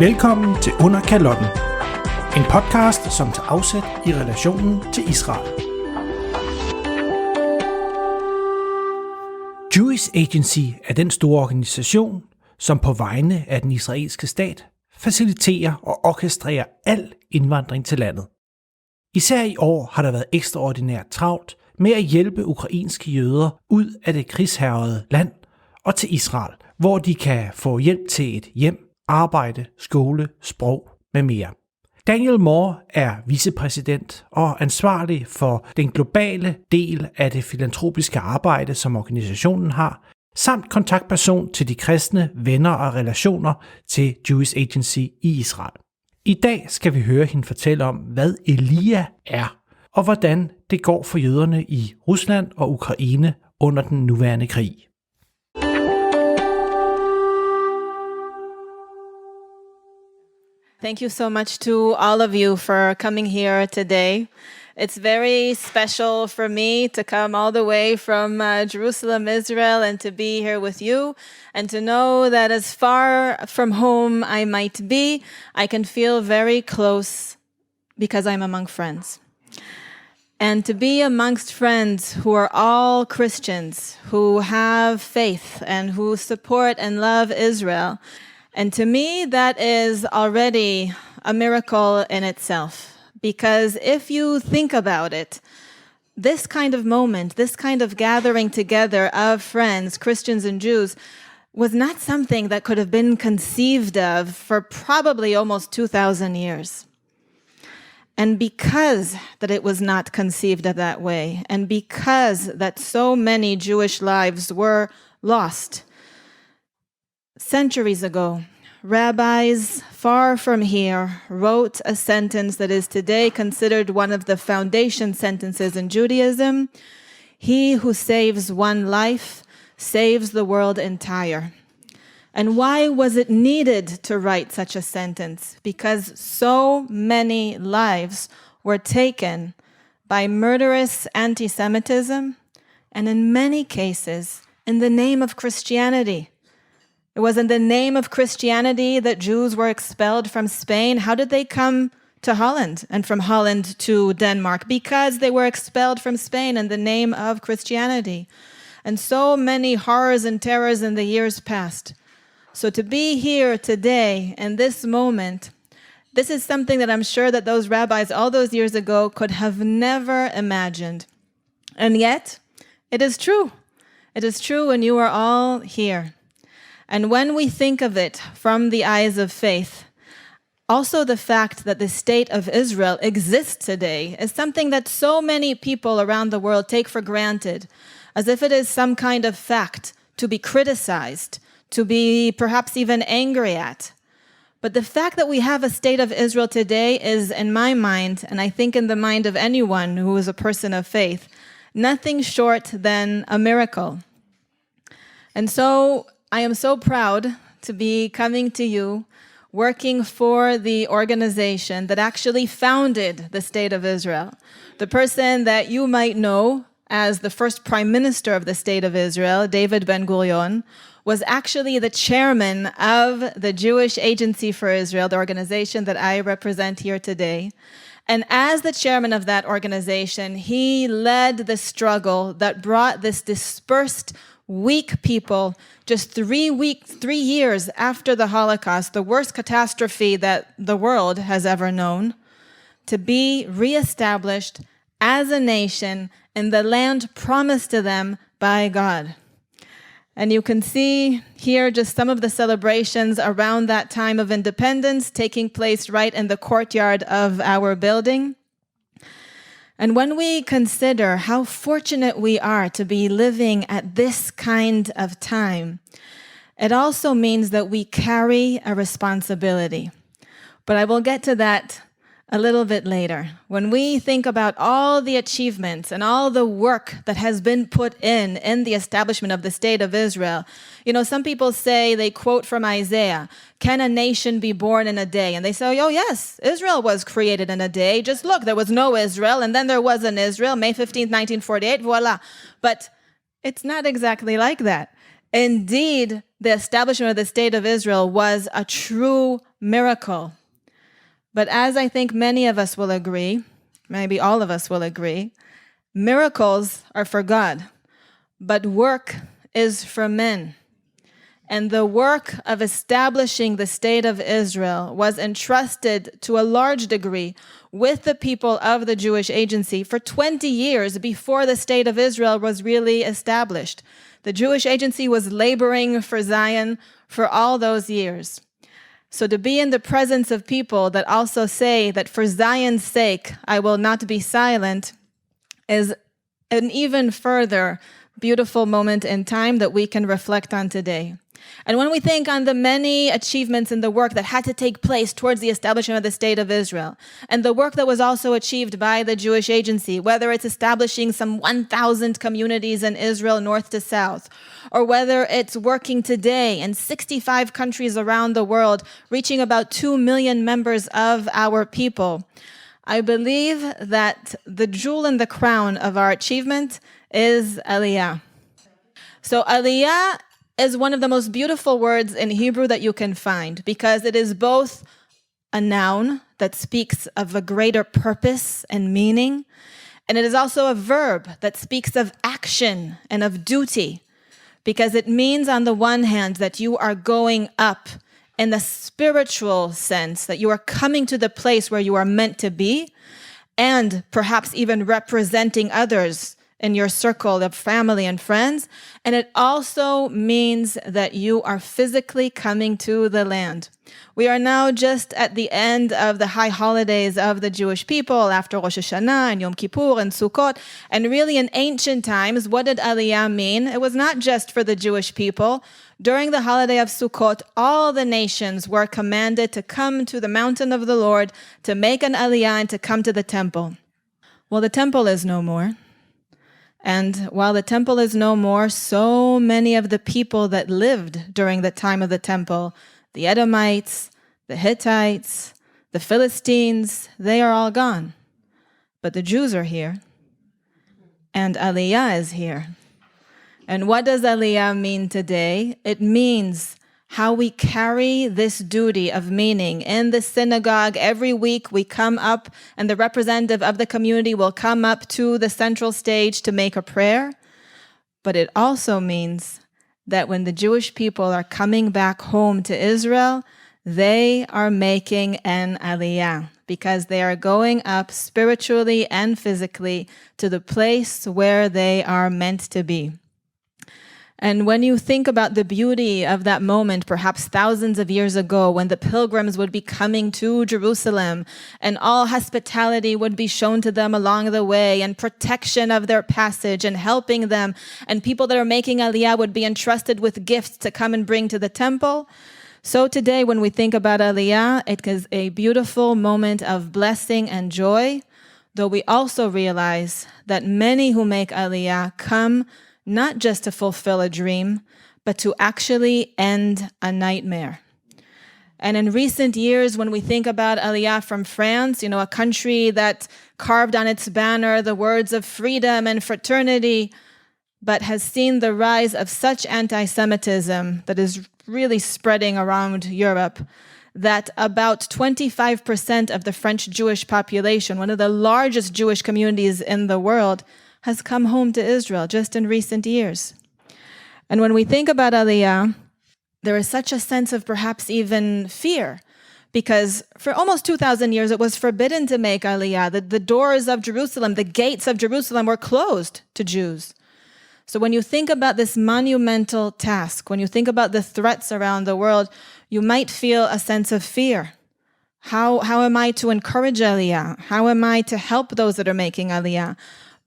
Velkommen til Under Kalotten. En podcast, som tager afsæt i relationen til Israel. Jewish Agency er den store organisation, som på vegne af den israelske stat faciliterer og orkestrerer al indvandring til landet. Især i år har der været ekstraordinært travlt med at hjælpe ukrainske jøder ud af det krigshavrede land og til Israel, hvor de kan få hjælp til et hjem, arbejde, skole, sprog med mere. Danielle Mor er vicepræsident og ansvarlig for den globale del af det filantropiske arbejde, som organisationen har, samt kontaktperson til de kristne venner og relationer til Jewish Agency i Israel. I dag skal vi høre hende fortælle om, hvad Aliyah er, og hvordan det går for jøderne i Rusland og Ukraine under den nuværende krig. Thank you so much to all of you for coming here today. It's very special for me to come all the way from Jerusalem, Israel, and to be here with you, and to know that as far from home I might be, I can feel very close because I'm among friends. And to be amongst friends who are all Christians, who have faith and who support and love Israel. And to me, that is already a miracle in itself. Because if you think about it, this kind of moment, this kind of gathering together of friends, Christians and Jews, was not something that could have been conceived of for probably almost 2,000 years. And because that it was not conceived of that way, and because that so many Jewish lives were lost, centuries ago, rabbis far from here wrote a sentence that is today considered one of the foundation sentences in Judaism. He who saves one life saves the world entire. And why was it needed to write such a sentence? Because so many lives were taken by murderous anti-Semitism, and in many cases, in the name of Christianity. It was in the name of Christianity that Jews were expelled from Spain. How did they come to Holland and from Holland to Denmark? Because they were expelled from Spain in the name of Christianity. And so many horrors and terrors in the years past. So to be here today in this moment, this is something that I'm sure that those rabbis all those years ago could have never imagined. And yet, it is true. It is true, and you are all here. And when we think of it from the eyes of faith, also the fact that the state of Israel exists today is something that so many people around the world take for granted, as if it is some kind of fact to be criticized, to be perhaps even angry at. But the fact that we have a state of Israel today is, in my mind, and I think in the mind of anyone who is a person of faith, nothing short than a miracle. And so I am so proud to be coming to you, working for the organization that actually founded the State of Israel. The person that you might know as the first Prime Minister of the State of Israel, David Ben-Gurion, was actually the chairman of the Jewish Agency for Israel, the organization that I represent here today. And as the chairman of that organization, he led the struggle that brought this dispersed, weak people just 3 years after the Holocaust, the worst catastrophe that the world has ever known, to be reestablished as a nation in the land promised to them by God. And you can see here just some of the celebrations around that time of independence taking place right in the courtyard of our building. And when we consider how fortunate we are to be living at this kind of time, it also means that we carry a responsibility. But I will get to that a little bit later. When we think about all the achievements and all the work that has been put in the establishment of the State of Israel, you know, some people say, they quote from Isaiah, can a nation be born in a day? And they say, oh yes, Israel was created in a day. Just look, there was no Israel, and then there was an Israel, May 15th, 1948, voila. But it's not exactly like that. Indeed, the establishment of the State of Israel was a true miracle. But as I think many of us will agree, maybe all of us will agree, miracles are for God, but work is for men. And the work of establishing the state of Israel was entrusted to a large degree with the people of the Jewish agency for 20 years before the state of Israel was really established. The Jewish agency was laboring for Zion for all those years. So to be in the presence of people that also say that for Zion's sake, I will not be silent, is an even further beautiful moment in time that we can reflect on today. And when we think on the many achievements in the work that had to take place towards the establishment of the state of Israel, and the work that was also achieved by the Jewish agency, whether it's establishing some 1,000 communities in Israel north to south, or whether it's working today in 65 countries around the world, reaching about 2 million members of our people, I believe that the jewel in the crown of our achievement is Aliyah. So Aliyah is one of the most beautiful words in Hebrew that you can find, because it is both a noun that speaks of a greater purpose and meaning, and it is also a verb that speaks of action and of duty, because it means on the one hand that you are going up in the spiritual sense, that you are coming to the place where you are meant to be, and perhaps even representing others in your circle of family and friends. And it also means that you are physically coming to the land. We are now just at the end of the high holidays of the Jewish people after Rosh Hashanah and Yom Kippur and Sukkot. And really in ancient times, what did Aliyah mean? It was not just for the Jewish people. During the holiday of Sukkot, all the nations were commanded to come to the mountain of the Lord, to make an Aliyah and to come to the temple. Well, the temple is no more. And while the temple is no more, so many of the people that lived during the time of the temple, the Edomites, the Hittites, the Philistines, they are all gone. But the Jews are here. And Aliyah is here. And what does Aliyah mean today? It means how we carry this duty of meaning. In the synagogue, every week we come up and the representative of the community will come up to the central stage to make a prayer. But it also means that when the Jewish people are coming back home to Israel, they are making an Aliyah, because they are going up spiritually and physically to the place where they are meant to be. And when you think about the beauty of that moment, perhaps thousands of years ago, when the pilgrims would be coming to Jerusalem and all hospitality would be shown to them along the way and protection of their passage and helping them, and people that are making Aliyah would be entrusted with gifts to come and bring to the temple. So today, when we think about Aliyah, it is a beautiful moment of blessing and joy, though we also realize that many who make Aliyah come not just to fulfill a dream, but to actually end a nightmare. And in recent years, when we think about Aliyah from France, a country that carved on its banner the words of freedom and fraternity, but has seen the rise of such anti-Semitism that is really spreading around Europe, that about 25% of the French Jewish population, one of the largest Jewish communities in the world, has come home to Israel just in recent years. And when we think about Aliyah, there is such a sense of perhaps even fear, because for almost 2,000 years it was forbidden to make Aliyah. The doors of Jerusalem, the gates of Jerusalem were closed to Jews. So when you think about this monumental task, when you think about the threats around the world, you might feel a sense of fear. How am I to encourage Aliyah? How am I to help those that are making Aliyah?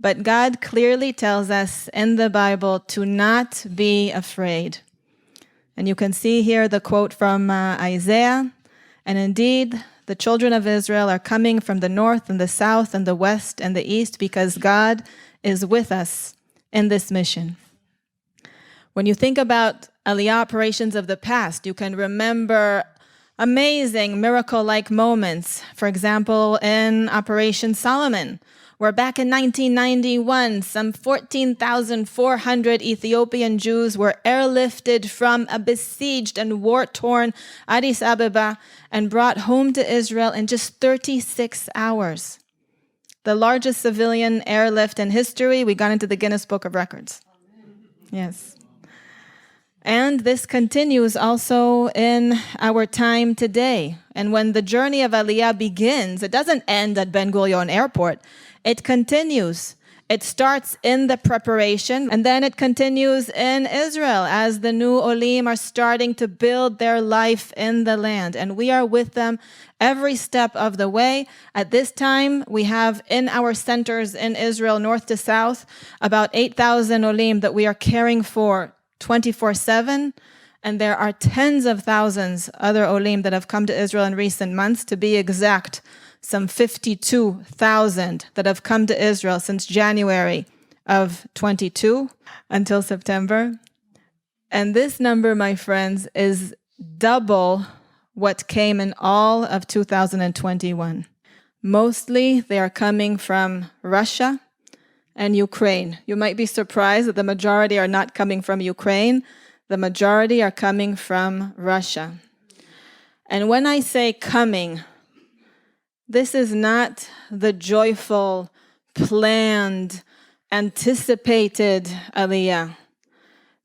But God clearly tells us in the Bible to not be afraid. And you can see here the quote from Isaiah. And indeed, the children of Israel are coming from the north and the south and the west and the east, because God is with us in this mission. When you think about Aliyah operations of the past, you can remember amazing miracle-like moments. For example, in Operation Solomon, where back in 1991, some 14,400 Ethiopian Jews were airlifted from a besieged and war-torn Addis Ababa and brought home to Israel in just 36 hours. The largest civilian airlift in history. We got into the Guinness Book of Records. Yes. And this continues also in our time today. And when the journey of Aliyah begins, it doesn't end at Ben Gurion Airport. It continues. It starts in the preparation, and then it continues in Israel as the new Olim are starting to build their life in the land. And we are with them every step of the way. At this time, we have in our centers in Israel, north to south, about 8,000 Olim that we are caring for 24/7. And there are tens of thousands other Olim that have come to Israel in recent months. To be exact, some 52,000 that have come to Israel since January of 22 until September. And this number, my friends, is double what came in all of 2021. Mostly they are coming from Russia and Ukraine. You might be surprised that the majority are not coming from Ukraine. The majority are coming from Russia. And when I say coming, this is not the joyful, planned, anticipated Aliyah.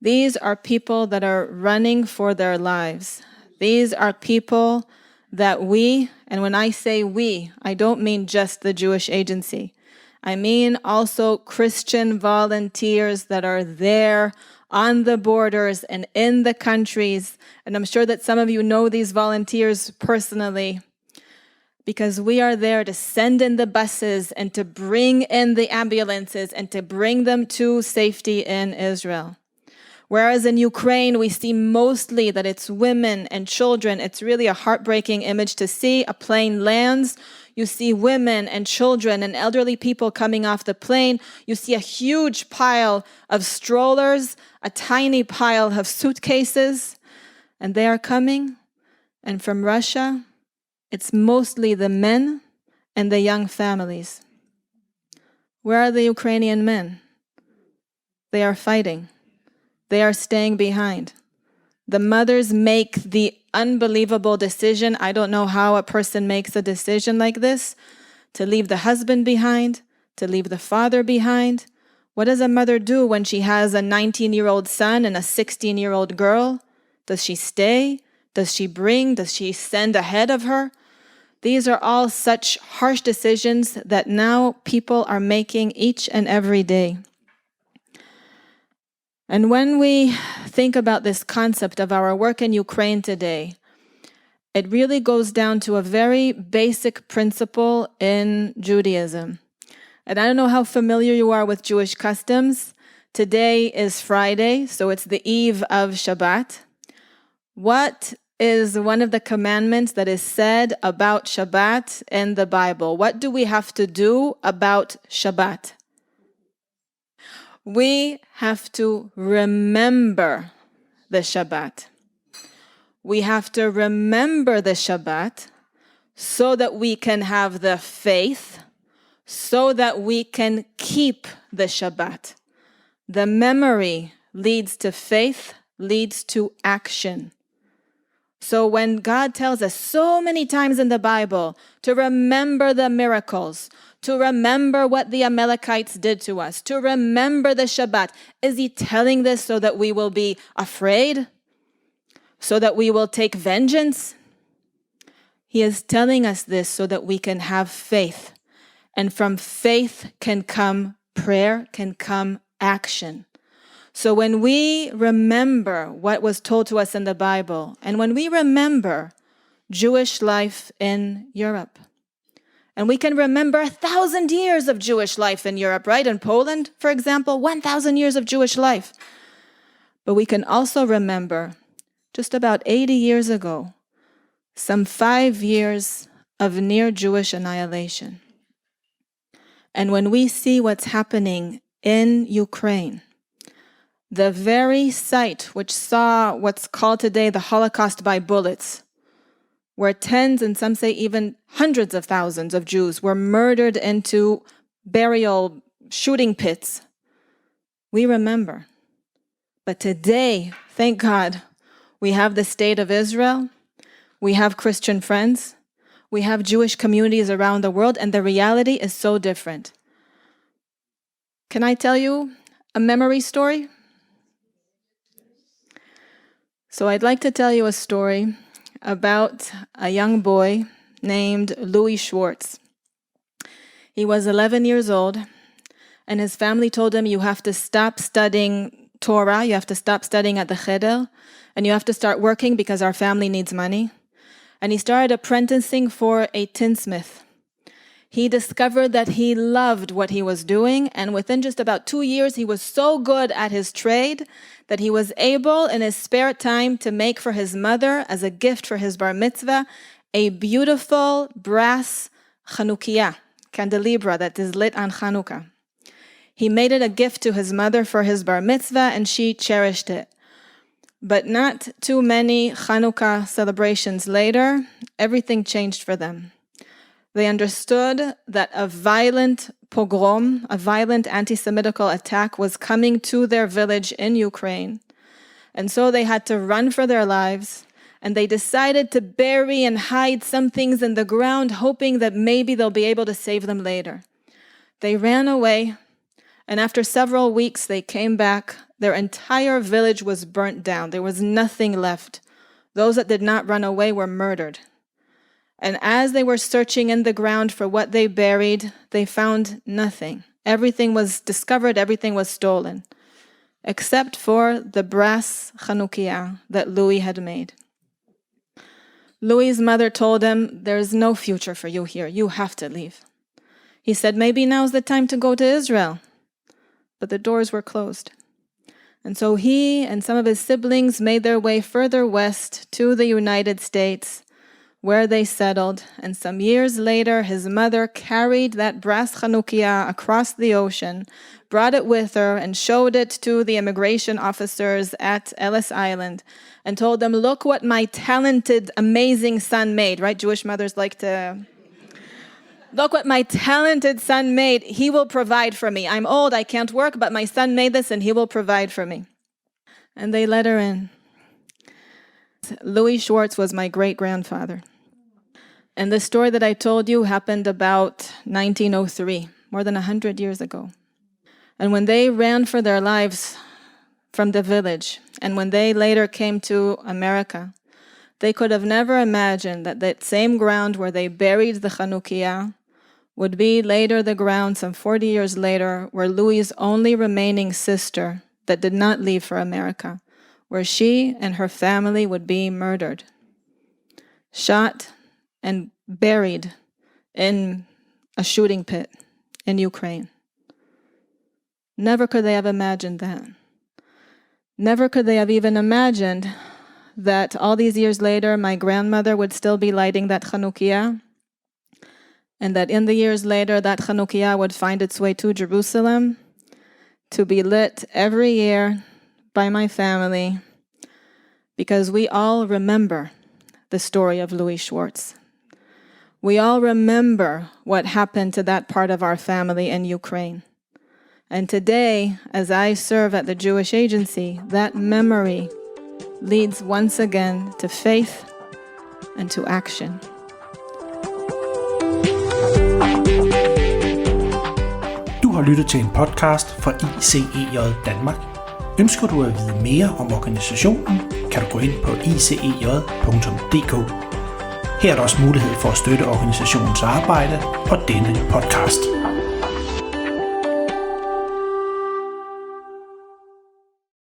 These are people that are running for their lives. These are people that we, and when I say we, I don't mean just the Jewish agency. I mean also Christian volunteers that are there on the borders and in the countries. And I'm sure that some of you know these volunteers personally, because we are there to send in the buses and to bring in the ambulances and to bring them to safety in Israel. Whereas in Ukraine, we see mostly that it's women and children. It's really a heartbreaking image to see. A plane lands. You see women and children and elderly people coming off the plane. You see a huge pile of strollers, a tiny pile of suitcases, and they are coming. And from Russia, it's mostly the men and the young families. Where are the Ukrainian men? They are fighting. They are staying behind. The mothers make the unbelievable decision. I don't know how a person makes a decision like this, to leave the husband behind, to leave the father behind. What does a mother do when she has a 19-year-old son and a 16-year-old girl? Does she stay? Does she bring? Does she send ahead of her? These are all such harsh decisions that now people are making each and every day. And when we think about this concept of our work in Ukraine today, it really goes down to a very basic principle in Judaism. And I don't know how familiar you are with Jewish customs. Today is Friday, so it's the eve of Shabbat. What is one of the commandments that is said about Shabbat in the Bible? What do we have to do about Shabbat? We have to remember the Shabbat. We have to remember the Shabbat so that we can have the faith, so that we can keep the Shabbat. The memory leads to faith, leads to action. So when God tells us so many times in the Bible to remember the miracles, to remember what the Amalekites did to us, to remember the Shabbat, is he telling this so that we will be afraid? So that we will take vengeance? He is telling us this so that we can have faith. And from faith can come prayer, can come action. So when we remember what was told to us in the Bible, and when we remember Jewish life in Europe, and we can remember 1,000 years of Jewish life in Europe, right? In Poland, for example, 1,000 years of Jewish life. But we can also remember just about 80 years ago, some 5 years of near Jewish annihilation. And when we see what's happening in Ukraine, the very site which saw what's called today the Holocaust by bullets, where tens and some say even hundreds of thousands of Jews were murdered into burial shooting pits. We remember. But today, thank God, we have the state of Israel. We have Christian friends. We have Jewish communities around the world, and the reality is so different. Can I tell you a memory story? So I'd like to tell you a story about a young boy named Louis Schwartz. He was 11 years old, and his family told him, you have to stop studying Torah, you have to stop studying at the cheder, and you have to start working because our family needs money. And he started apprenticing for a tinsmith. He discovered that he loved what he was doing, and within just about 2 years, he was so good at his trade that he was able, in his spare time, to make for his mother, as a gift for his bar mitzvah, a beautiful brass Chanukiah, candelabra that is lit on Chanukah. He made it a gift to his mother for his bar mitzvah, and she cherished it. But not too many Chanukah celebrations later, everything changed for them. They understood that a violent pogrom, a violent anti-Semitical attack was coming to their village in Ukraine. And so they had to run for their lives, and they decided to bury and hide some things in the ground, hoping that maybe they'll be able to save them later. They ran away, and after several weeks they came back. Their entire village was burnt down. There was nothing left. Those that did not run away were murdered. And as they were searching in the ground for what they buried, they found nothing. Everything was discovered, everything was stolen, except for the brass Chanukiah that Louis had made. Louis's mother told him, there's no future for you here. You have to leave. He said, maybe now's the time to go to Israel. But the doors were closed. And so he and some of his siblings made their way further west to the United States, where they settled. And some years later, his mother carried that brass Chanukiah across the ocean, brought it with her, and showed it to the immigration officers at Ellis Island, and told them, look what my talented, amazing son made, right? Jewish mothers like to... Look what my talented son made. He will provide for me. I'm old, I can't work, but my son made this and he will provide for me. And they let her in. Louis Schwartz was my great-grandfather. And the story that I told you happened about 1903, more than 100 years ago. And when they ran for their lives from the village, and when they later came to America, they could have never imagined that that same ground where they buried the Chanukiah would be later the ground, some 40 years later, where Louis' only remaining sister that did not leave for America, where she and her family would be murdered, shot and buried in a shooting pit in Ukraine. Never could they have imagined that. Never could they have even imagined that all these years later, my grandmother would still be lighting that Chanukiah, and that in the years later, that Chanukiah would find its way to Jerusalem to be lit every year by my family, because we all remember the story of Louis Schwartz. We all remember what happened to that part of our family in Ukraine. And today, as I serve at the Jewish Agency, that memory leads once again to faith and to action. Du har lyttet til en podcast fra ICEJ Danmark. Ønsker du at vide mere om organisationen, kan du gå ind på icej.dk. Her er der også mulighed for at støtte organisationens arbejde og denne podcast.